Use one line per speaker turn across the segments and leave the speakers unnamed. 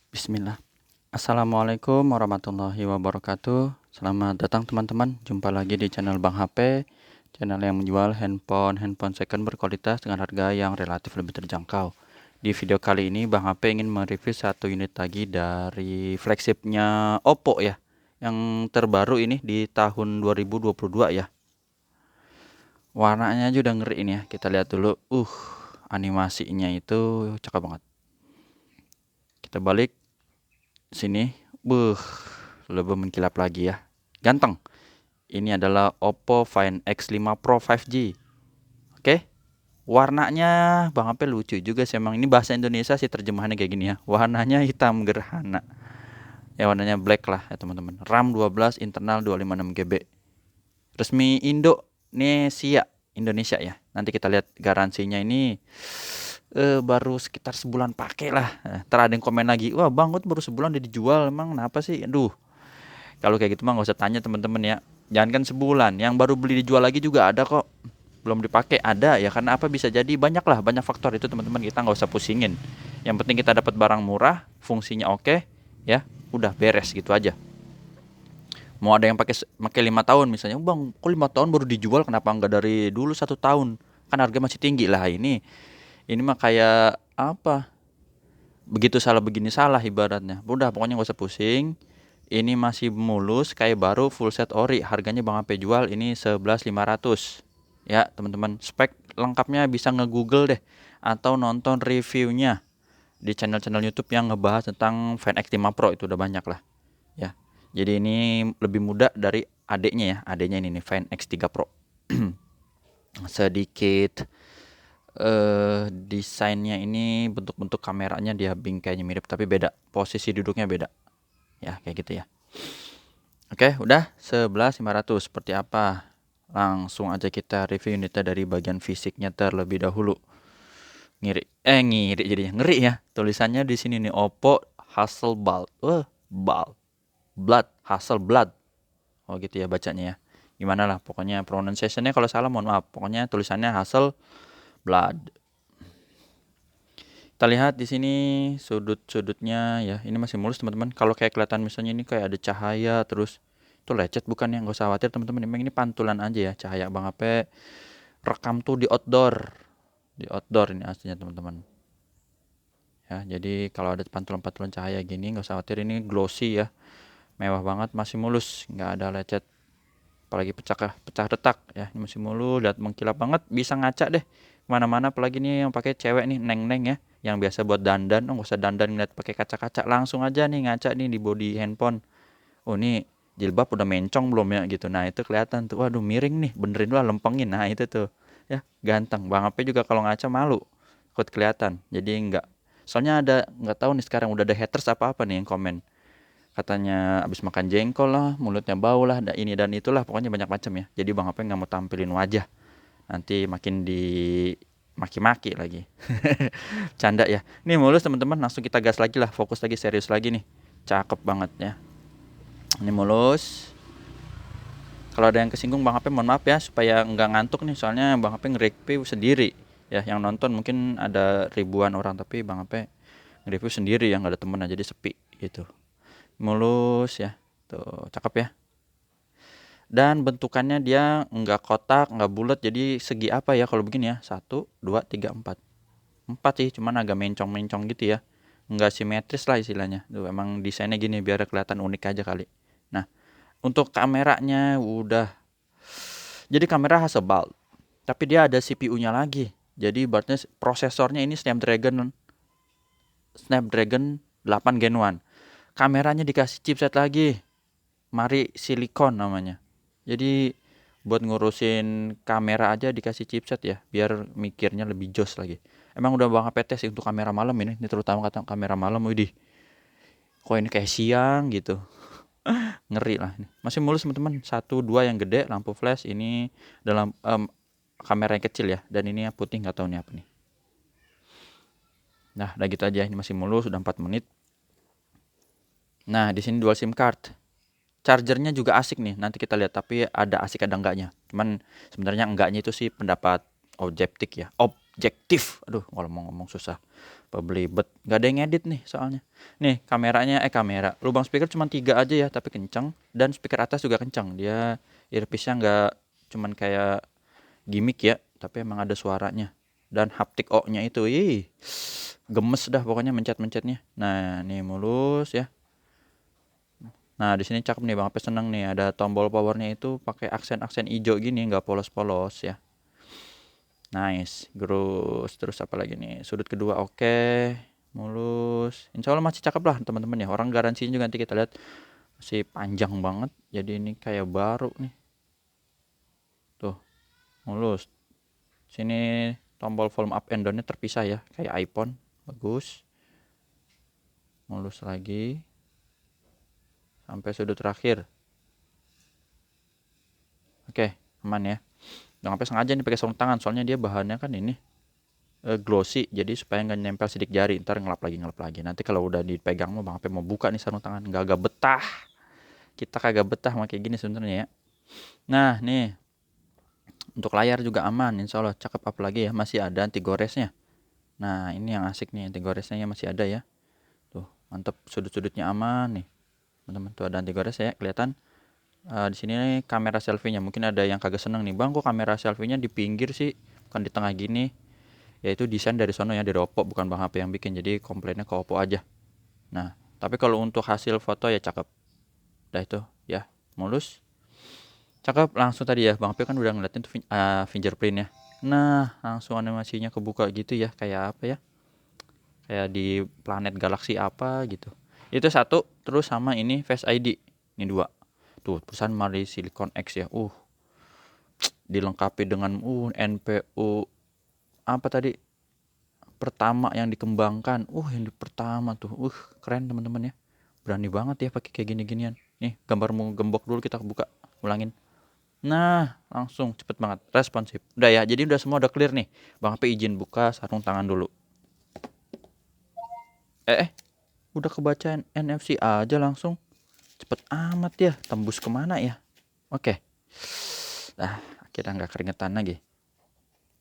Bismillah. Assalamualaikum warahmatullahi wabarakatuh. Selamat datang teman-teman. Jumpa lagi di channel Bang HP, channel yang menjual handphone second berkualitas dengan harga yang relatif lebih terjangkau. Di video kali ini Bang HP ingin mereview satu unit lagi dari flagshipnya Oppo ya, yang terbaru ini di tahun 2022 ya. Warnanya aja udah ngeri ini ya. Kita lihat dulu. Animasinya itu cakep banget. Kita balik sini. Lebih mengkilap lagi ya. Ganteng. Ini adalah Oppo Find X5 Pro 5G. Oke. Warnanya Bang Ape lucu juga sih, emang ini bahasa Indonesia sih terjemahannya kayak gini ya. Warnanya hitam gerhana. Ya warnanya black lah ya teman-teman. RAM 12, internal 256 GB. Resmi Indonesia ya. Nanti kita lihat garansinya ini baru sekitar sebulan pakai lah. Ntar ada yang komen lagi, wah bang itu baru sebulan udah dijual, emang kenapa sih? Aduh, kalau kayak gitu mah nggak usah tanya teman-teman ya. Jangan kan sebulan, yang baru beli dijual lagi juga ada kok. Belum dipakai ada ya, karena apa, bisa jadi banyak lah, banyak faktor itu teman-teman, kita nggak usah pusingin. Yang penting kita dapat barang murah, fungsinya oke, ya udah beres gitu aja. Mau ada yang pakai 5 tahun misalnya, bang kok 5 tahun baru dijual, kenapa nggak dari dulu 1 tahun, kan harga masih tinggi lah. Ini mah kayak apa, begitu salah begini salah ibaratnya. Udah pokoknya nggak usah pusing. Ini masih mulus kayak baru, full set ori. Harganya Bang Ape jual ini 11.500. Ya teman-teman, spek lengkapnya bisa nge-google deh, atau nonton reviewnya di channel-channel YouTube yang ngebahas tentang Find X5 Pro, itu udah banyak lah ya. Jadi ini lebih mudah dari adiknya ya. Adiknya ini nih, Find X3 Pro. Sedikit desainnya ini, bentuk-bentuk kameranya dia bingkainya mirip tapi beda, posisi duduknya beda ya, kayak gitu ya. Oke, udah 11.500. Seperti apa, langsung aja kita review unitnya dari bagian fisiknya terlebih dahulu. Ngiri jadinya, ngeri ya tulisannya di sini nih, Oppo Hasselblad. Hasselblad, oh gitu ya bacanya ya, gimana lah pokoknya pronunciationnya, kalau salah mohon maaf. Pokoknya tulisannya Hasselblad. Kita lihat di sini sudut-sudutnya ya, ini masih mulus teman-teman. Kalau kayak kelihatan misalnya ini kayak ada cahaya terus, itu lecet bukan ya, nggak usah khawatir teman-teman. Memang ini pantulan aja ya, cahaya Bang Ape rekam tuh di outdoor. Di outdoor ini aslinya teman-teman. Ya, jadi kalau ada pantulan-pantulan cahaya gini nggak usah khawatir, ini glossy ya. Mewah banget, masih mulus, nggak ada lecet. Apalagi pecah retak ya, ini masih mulus, lihat mengkilap banget, bisa ngaca deh kemana-mana. Apalagi nih yang pakai cewek nih, neng-neng ya, yang biasa buat dandan, nggak usah dandan ngeliat pakai kaca-kaca, langsung aja nih ngaca nih di body handphone. Oh ini jilbab udah mencong belum ya gitu, nah itu kelihatan tuh, waduh miring nih, benerin lah, lempengin, nah itu tuh ya, ganteng. Bang Ape juga kalau ngaca malu ikut kelihatan, jadi enggak. Soalnya ada, nggak tahu nih sekarang udah ada haters apa nih yang komen, katanya abis makan jengkol lah, mulutnya bau lah, ini dan itulah, pokoknya banyak macam ya. Jadi Bang Ape nggak mau tampilin wajah, nanti makin di maki-maki lagi. Canda ya. Nih mulus teman-teman, langsung kita gas lagi lah, fokus lagi, serius lagi nih. Cakep banget ya. Ini mulus. Kalau ada yang kesinggung Bang Ape mohon maaf ya, supaya nggak ngantuk nih, soalnya Bang Ape nge-review sendiri ya. Yang nonton mungkin ada ribuan orang, tapi Bang Ape nge-review sendiri ya, nggak ada temen aja, jadi sepi gitu. Mulus ya, tuh cakep ya. Dan bentukannya dia nggak kotak, nggak bulat, jadi segi apa ya kalau begini ya, 1, 2, 3, 4 sih, cuman agak mencong-mencong gitu ya, nggak simetris lah istilahnya. Tuh emang desainnya gini biar kelihatan unik aja kali. Nah, untuk kameranya udah, jadi kamera Hasselblad, tapi dia ada CPU-nya lagi. Jadi berarti prosesornya ini Snapdragon 8 Gen 1. Kameranya dikasih chipset lagi, Mari Silicon namanya. Jadi buat ngurusin kamera aja dikasih chipset ya, biar mikirnya lebih jos lagi. Emang udah banget PT sih untuk kamera malam ini terutama kata kamera malam, widih. Kok ini kayak siang gitu. Ngeri lah ini. Masih mulus teman-teman. 1, 2 yang gede, lampu flash, ini dalam kamera yang kecil ya, dan ini yang putih nggak tahu nih apa nih. Nah, udah gitu aja, ini masih mulus, sudah 4 menit. Nah, di sini dual SIM card. Chargernya juga asik nih, nanti kita lihat, tapi ada asik ada enggaknya. Cuman sebenarnya enggaknya itu sih pendapat objektif subjektif. Aduh, kalau mau ngomong susah. Belibet. Gak ada yang edit nih soalnya. Nih, kameranya, kamera. Lubang speaker cuma 3 aja ya, tapi kenceng. Dan speaker atas juga kenceng. Dia earpiece-nya nggak cuman kayak gimmick ya, tapi emang ada suaranya. Dan haptic O-nya itu, gemes dah pokoknya mencet-mencetnya. Nah, nih mulus ya. Nah, di sini cakep nih Bang Ape, seneng nih ada tombol powernya itu pakai aksen-aksen hijau gini, nggak polos-polos ya. Nice, terus apa lagi nih? Sudut kedua oke, mulus. Insya Allah masih cakep lah teman-teman ya. Orang garansinya juga nanti kita lihat masih panjang banget. Jadi ini kayak baru nih. Tuh, mulus. Sini tombol volume up and down-nya terpisah ya, kayak iPhone. Bagus. Mulus lagi. Sampai sudut terakhir. Oke, aman ya. Jangan sampai sengaja nih pakai sarung tangan, soalnya dia bahannya kan ini glossy, jadi supaya nggak nempel sidik jari, ntar ngelap lagi. Nanti kalau udah dipegang mau Bang Ape mau buka nih sarung tangan, nggak betah. Kita kagak betah sama kayak gini sebenarnya ya. Nah nih, untuk layar juga aman, insya Allah cakep. Apalagi ya, masih ada anti goresnya. Nah ini yang asik nih, anti goresnya ya masih ada ya. Tuh mantep, sudut-sudutnya aman nih teman-teman. Tuh ada anti gores ya, kelihatan. Di sini nih, kamera selfie-nya mungkin ada yang kagak seneng nih, Bang kok kamera selfie-nya di pinggir sih, bukan di tengah gini. Yaitu desain dari sono ya, dari Oppo, bukan Bang HP yang bikin, jadi komplainnya ke Oppo aja. Nah tapi kalau untuk hasil foto ya cakep. Udah itu ya, mulus cakep. Langsung tadi ya Bang HP kan udah ngeliatin tuh fingerprint ya. Nah langsung animasinya kebuka gitu ya, kayak apa ya, kayak di planet galaksi apa gitu. Itu satu. Terus sama ini Face ID, ini 2. Tuh perusahaan Mari Silicon X ya. Dilengkapi dengan NPU apa tadi pertama yang dikembangkan. Yang di pertama tuh. Keren teman-teman ya. Berani banget ya pakai kayak gini-ginian. Nih, gambarmu gembok dulu, kita buka. Ulangin. Nah, langsung cepet banget, responsif. Udah ya, jadi udah semua udah clear nih. Bang HP izin buka sarung tangan dulu. Udah kebacaan NFC aja langsung. Cepet amat ya, tembus kemana ya? Oke. Nah, akhirnya nggak keringetan lagi.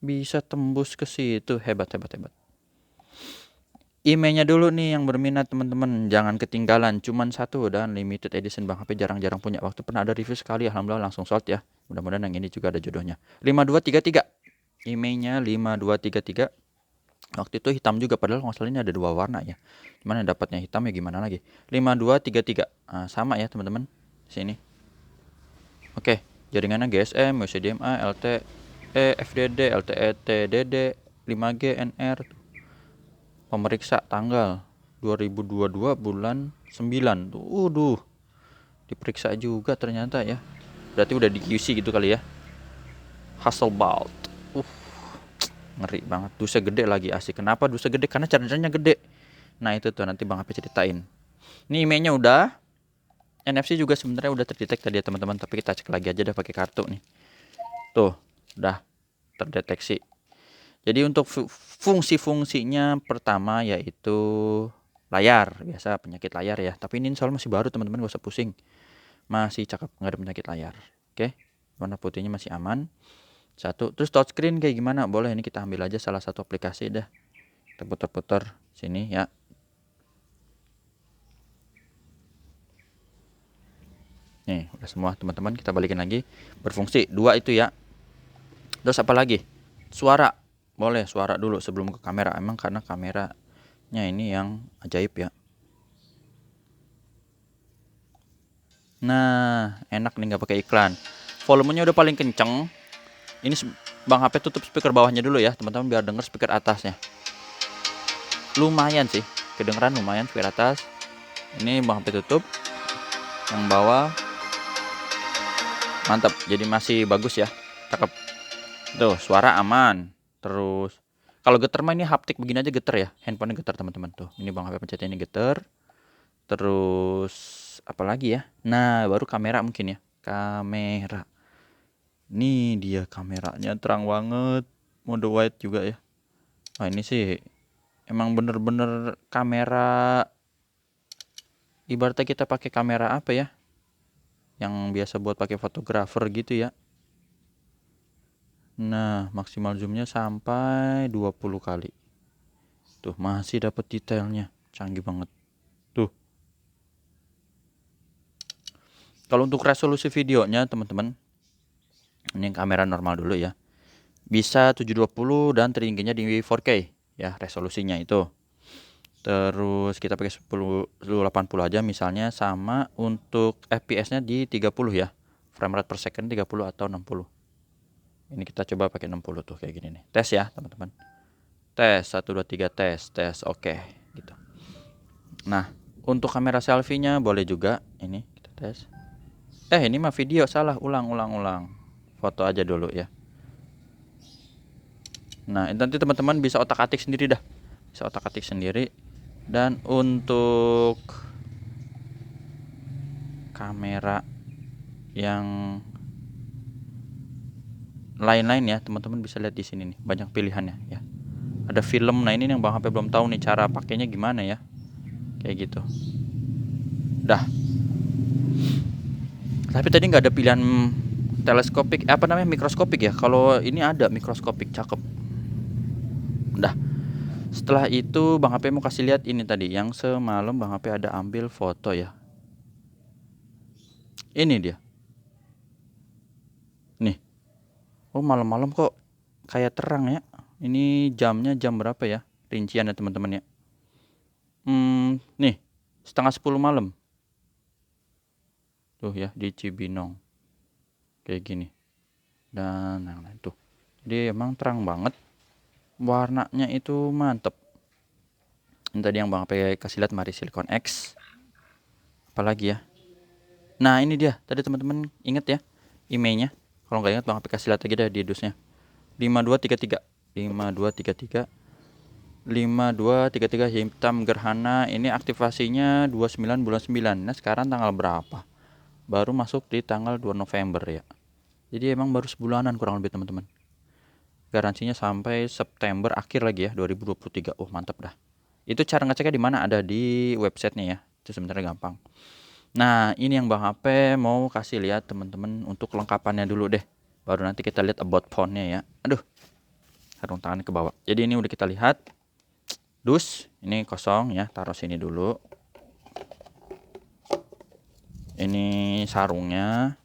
Bisa tembus ke situ, hebat. Emailnya dulu nih yang berminat teman-teman, jangan ketinggalan. Cuman satu dan limited edition, Bang HP jarang-jarang punya. Waktu pernah ada review sekali, alhamdulillah langsung sold ya. Mudah-mudahan yang ini juga ada jodohnya. 5233. Emailnya 5233. Waktu itu hitam juga, padahal nggak salah ini ada 2 warna ya. Cuman yang dapatnya hitam ya gimana lagi. 5233. Sama ya teman-teman. Sini. Oke, jaringannya GSM, UCDMA, LTE, FDD, LTE TDD, 5G, NR. Pemeriksa tanggal 2022 bulan 9 tuh. Diperiksa juga ternyata ya. Berarti udah di QC gitu kali ya. Hasselblad. Ngeri banget. Dusnya gede lagi, asik. Kenapa dusnya gede? Karena chargernya gede. Nah itu tuh nanti Bang HP ceritain. Ini emailnya udah. NFC juga sebenarnya udah terdetek tadi ya teman-teman, tapi kita cek lagi aja deh pakai kartu nih. Tuh, udah terdeteksi. Jadi untuk fungsi-fungsinya pertama yaitu layar, biasa penyakit layar ya. Tapi ini soal masih baru teman-teman, gak usah pusing. Masih cakep, nggak ada penyakit layar. Oke, warna putihnya masih aman. Satu, terus touchscreen kayak gimana? Boleh, ini kita ambil aja salah satu aplikasi dah. Kita putar-putar sini ya. Nih, udah semua teman-teman, kita balikin lagi. Berfungsi, 2 itu ya. Terus apa lagi? Suara. Boleh suara dulu sebelum ke kamera. Emang karena kameranya ini yang ajaib ya. Nah, enak nih nggak pakai iklan. Volumenya udah paling kenceng. Ini Bang HP tutup speaker bawahnya dulu ya, teman-teman, biar denger speaker atasnya. Lumayan sih, kedengeran lumayan speaker atas. Ini Bang HP tutup. Yang bawah mantap, jadi masih bagus ya, cakep. Tuh, suara aman. Terus kalau getar mah ini haptik begini aja getar ya. Handphonenya getar teman-teman tuh. Ini Bang HP pencetnya ini getar. Terus apa lagi ya? Nah, baru kamera mungkin ya. Kamera. Nih dia kameranya terang banget. Mode wide juga ya. Wah, ini sih emang bener-bener kamera. Ibaratnya kita pakai kamera apa ya? Yang biasa buat pakai fotografer gitu ya. Nah, maksimal zoomnya sampai 20 kali. Tuh, masih dapat detailnya. Canggih banget. Tuh. Kalau untuk resolusi videonya, teman-teman, ini kamera normal dulu ya. Bisa 720 dan tertingginya di 4K ya resolusinya itu. Terus kita pakai 1080 aja misalnya, sama untuk FPS-nya di 30 ya. Frame rate per second 30 atau 60. Ini kita coba pakai 60 tuh kayak gini nih. Tes ya, teman-teman. Tes 1 2 3 tes. Oke, gitu. Nah, untuk kamera selfie-nya boleh juga ini kita tes. Ini mah video, salah, ulang. Foto aja dulu ya. Nah, nanti teman-teman bisa otak-atik sendiri dah. Bisa otak-atik sendiri. Dan untuk kamera yang lain-lain ya, teman-teman bisa lihat di sini nih, banyak pilihannya ya. Ada film. Nah, ini yang Bang HP belum tahu nih cara pakainya gimana ya. Kayak gitu. Dah. Tapi tadi nggak ada pilihan teleskopik, apa namanya, mikroskopik ya. Kalau ini ada mikroskopik, cakep. Dah. Setelah itu Bang HP mau kasih lihat ini tadi yang semalam Bang HP ada ambil foto ya. Ini dia. Nih. Oh, malam-malam kok kayak terang ya. Ini jamnya jam berapa ya? Rincian ya teman-teman ya. Nih, setengah 10 malam. Tuh ya, di Cibinong. Kayak gini. Dan yang lain tuh. Jadi emang terang banget. Warnanya itu mantep. Ini tadi yang Bang HP kasih lihat Mari Silicon X. Apalagi ya? Nah, ini dia. Tadi teman-teman inget ya emailnya. Kalau nggak ingat Bang HP kasih lihat lagi deh di dusnya. 5233 5233 5233 hitam gerhana. Ini aktivasinya 29 bulan 9. Nah, sekarang tanggal berapa? Baru masuk di tanggal 2 November ya. Jadi emang baru sebulanan kurang lebih teman-teman. Garansinya sampai September akhir lagi ya 2023. Oh, mantap dah. Itu cara ngeceknya di mana? Ada di websitenya ya. Itu sebenarnya gampang. Nah, ini yang Bang HP mau kasih lihat teman-teman untuk lengkapannya dulu deh. Baru nanti kita lihat about phone-nya ya. Aduh. Sarung tangannya ke bawah. Jadi ini udah kita lihat. Dus, ini kosong ya, taruh sini dulu. Ini sarungnya.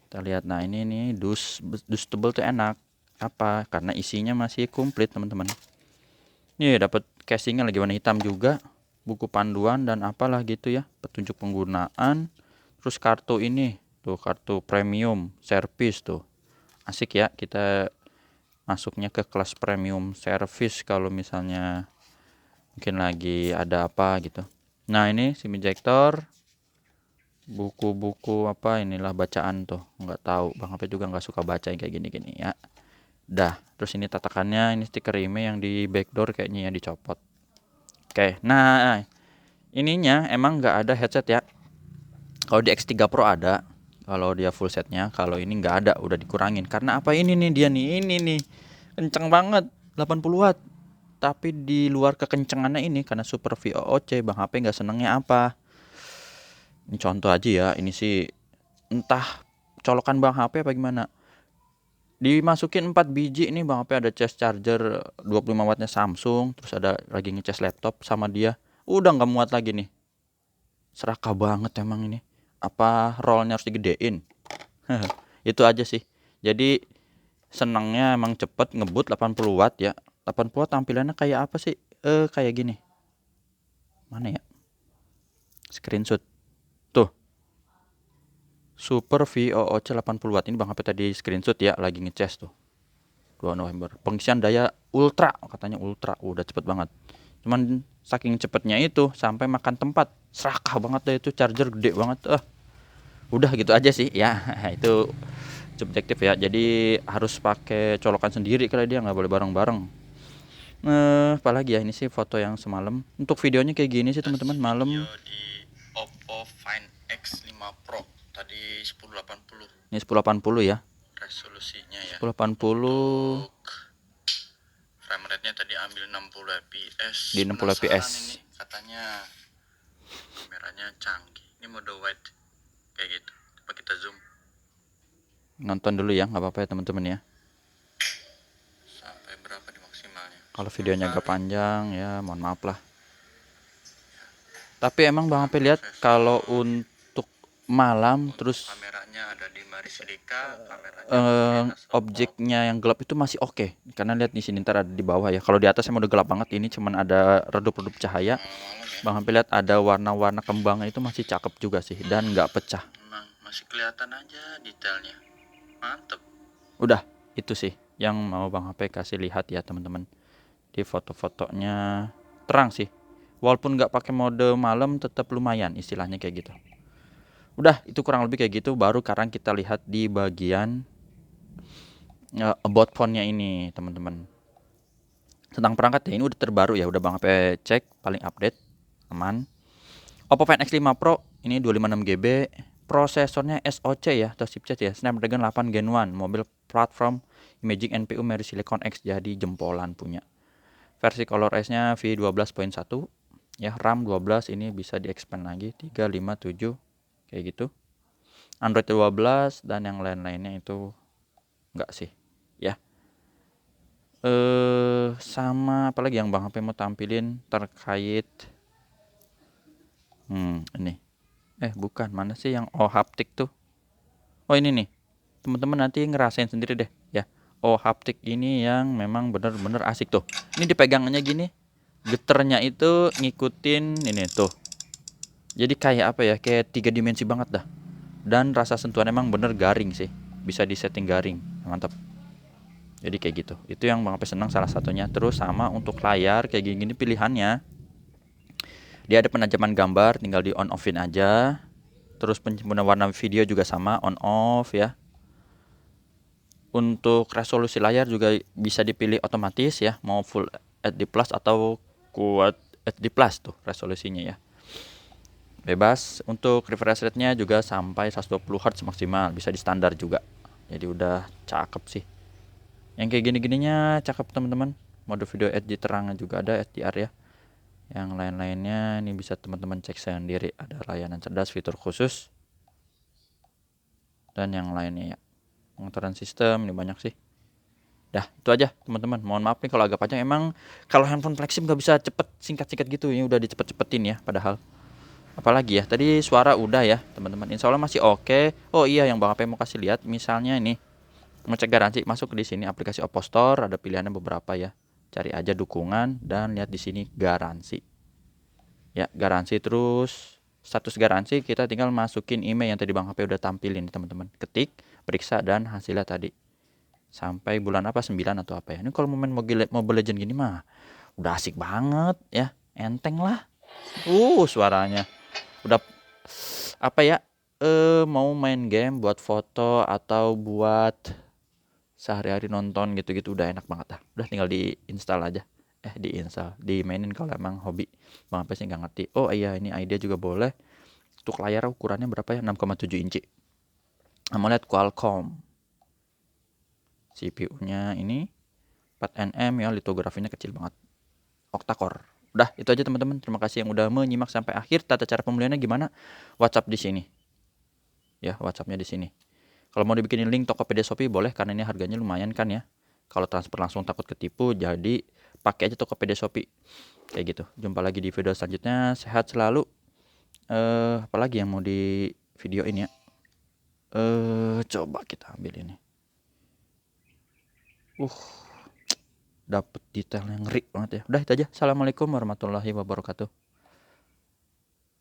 Kita lihat, nah ini nih dus tebel tuh enak. Apa? Karena isinya masih komplit teman-teman. Nih dapat casingnya lagi warna hitam juga, buku panduan dan apalah gitu ya, petunjuk penggunaan. Terus kartu ini tuh, kartu premium service tuh. Asik ya, kita masuknya ke kelas premium service kalau misalnya mungkin lagi ada apa gitu. Nah, ini SIM ejector, buku-buku apa inilah bacaan tuh, nggak tahu, Bang HP juga nggak suka baca yang kayak gini-gini ya. Dah, terus ini tatakannya, ini stiker email yang di backdoor kayaknya ya, dicopot. Oke, nah ininya emang nggak ada headset ya. Kalau di X3 Pro ada, kalau dia full setnya. Kalau ini nggak ada, udah dikurangin. Karena apa, ini nih dia nih, ini nih kenceng banget, 80 watt. Tapi di luar kekencengannya ini, karena Super VOOC, Bang HP nggak senengnya apa. Ini contoh aja ya, ini sih entah colokan Bang HP apa gimana. Dimasukin 4 biji ini Bang HP, ada cas charger 25 wattnya Samsung, terus ada lagi ngecas laptop sama dia. Udah nggak muat lagi nih. Serakah banget emang ini. Apa rollnya harus digedein? Itu aja sih. Jadi senangnya emang cepet ngebut 80 watt ya. 80 watt tampilannya kayak apa sih? Kayak gini. Mana ya? Screenshot. Tuh. Super VOOC 80 watt. Ini Bang HP tadi screenshot ya, lagi ngecas tuh. 2 November. Pengisian daya ultra, katanya ultra. Udah cepet banget. Cuman saking cepetnya itu sampai makan tempat. Serakah banget deh itu, charger gede banget. Udah gitu aja sih ya. Itu subjektif ya. Jadi harus pakai colokan sendiri kali, dia nggak boleh bareng-bareng. Apalagi ya, ini sih foto yang semalam. Untuk videonya kayak gini sih teman-teman, malam. Di Oppo Find X5 Pro tadi 1080. Ini 1080 ya. Resolusinya ya. 1080. Untuk frame rate-nya tadi ambil 60 fps. Di 60 fps. Ini katanya kameranya canggih. Ini mode wide kayak gitu. Coba kita zoom. nonton dulu ya, nggak apa-apa ya teman-teman ya. Sampai berapa di maksimalnya? Kalau videonya agak panjang ya mohon maaf lah. Tapi emang Bang Ape lihat kalau untuk malam terus kameranya ada di Marisilika, objeknya yang gelap itu masih oke. Karena lihat di sini ntar ada di bawah ya. Kalau di atas emang udah gelap banget, ini cuman ada redup-redup cahaya. Bang Ape lihat ada warna-warna kembangnya itu masih cakep juga sih dan nggak pecah. Masih kelihatan aja detailnya. Mantep. Udah, itu sih yang mau Bang Ape kasih lihat ya teman-teman. Di foto-fotonya terang sih. Walaupun nggak pakai mode malam tetap lumayan istilahnya kayak gitu. Udah, itu kurang lebih kayak gitu. Baru sekarang kita lihat di bagian about phone-nya ini teman-teman. Tentang perangkat ya, ini udah terbaru ya, udah Bang Ape cek paling update, aman. Oppo Find X5 Pro ini 256GB, prosesornya SoC ya atau chipset ya, Snapdragon 8 Gen 1, mobil platform Imaging NPU Mary Silicon X, jadi jempolan punya. Versi ColorOS-nya V12.1 ya, RAM 12, ini bisa di-expand lagi 357 kayak gitu. Android 12 dan yang lain-lainnya itu enggak sih ya. Sama apalagi yang Bang HP mau tampilin terkait ini. Bukan, mana sih yang haptik tuh? Oh ini nih. Teman-teman nanti ngerasain sendiri deh ya. Haptik ini yang memang bener-bener asik tuh. Ini dipegangannya gini, geternya itu ngikutin ini tuh. Jadi kayak apa ya? Kayak 3 dimensi banget dah. Dan rasa sentuhan emang bener garing sih. Bisa disetting garing. Mantap. Jadi kayak gitu. Itu yang Bang Ape senang salah satunya. Terus sama untuk layar kayak gini pilihannya. Dia ada penajaman gambar, tinggal di on offin aja. Terus penyempurna warna video juga sama, on off ya. Untuk resolusi layar juga bisa dipilih otomatis ya, mau Full HD Plus atau Quad HD Plus tuh resolusinya ya. Bebas. Untuk refresh rate-nya juga sampai 120 Hz maksimal, bisa di standar juga. Jadi udah cakep sih. Yang kayak gini-gininya cakep teman-teman. Mode video HD terangnya juga ada, HDR ya. Yang lain-lainnya ini bisa teman-teman cek sendiri, ada layanan cerdas, fitur khusus dan yang lainnya ya. Pengaturan sistem ini banyak sih. Dah, itu aja teman-teman. Mohon maaf nih kalau agak panjang. Emang kalau handphone flagship nggak bisa cepet singkat-singkat gitu. Ini udah dicepet-cepetin ya padahal. Apalagi ya, tadi suara udah ya teman-teman. Insya Allah masih oke. Oh iya, yang Bang Ape mau kasih lihat, misalnya ini ngecek garansi, masuk di sini aplikasi Oppo Store, ada pilihannya beberapa ya. Cari aja dukungan dan lihat di sini garansi. Ya, garansi terus status garansi kita tinggal masukin email yang tadi Bang Ape udah tampilin teman-teman. Ketik, periksa dan hasilnya tadi. Sampai bulan apa, 9 atau apa ya. Ini kalau main Mobile Legend gini mah udah asik banget ya. Enteng lah. Suaranya udah apa ya, mau main game, buat foto atau buat sehari-hari nonton gitu-gitu udah enak banget dah. Udah tinggal diinstal aja. Dimainin kalau emang hobi. Bang apa sih nggak ngerti. Oh iya, ini idea juga boleh. Untuk layar ukurannya berapa ya? 6,7 inci. AMOLED Qualcomm. CPU-nya ini 4nm ya, litografinya kecil banget. Octa-core. Udah, itu aja teman-teman. Terima kasih yang udah menyimak sampai akhir. Tata cara pembeliannya gimana? WhatsApp di sini. Ya, WhatsApp-nya di sini. Kalau mau dibikinin link Tokopedia Shopee boleh, karena ini harganya lumayan kan ya. Kalau transfer langsung takut ketipu, jadi pakai aja Tokopedia Shopee. Kayak gitu. Jumpa lagi di video selanjutnya. Sehat selalu. Apalagi yang mau di video ini ya. Coba kita ambil ini. Dapet detail yang ngeri banget ya. Udah itu aja. Assalamualaikum warahmatullahi wabarakatuh.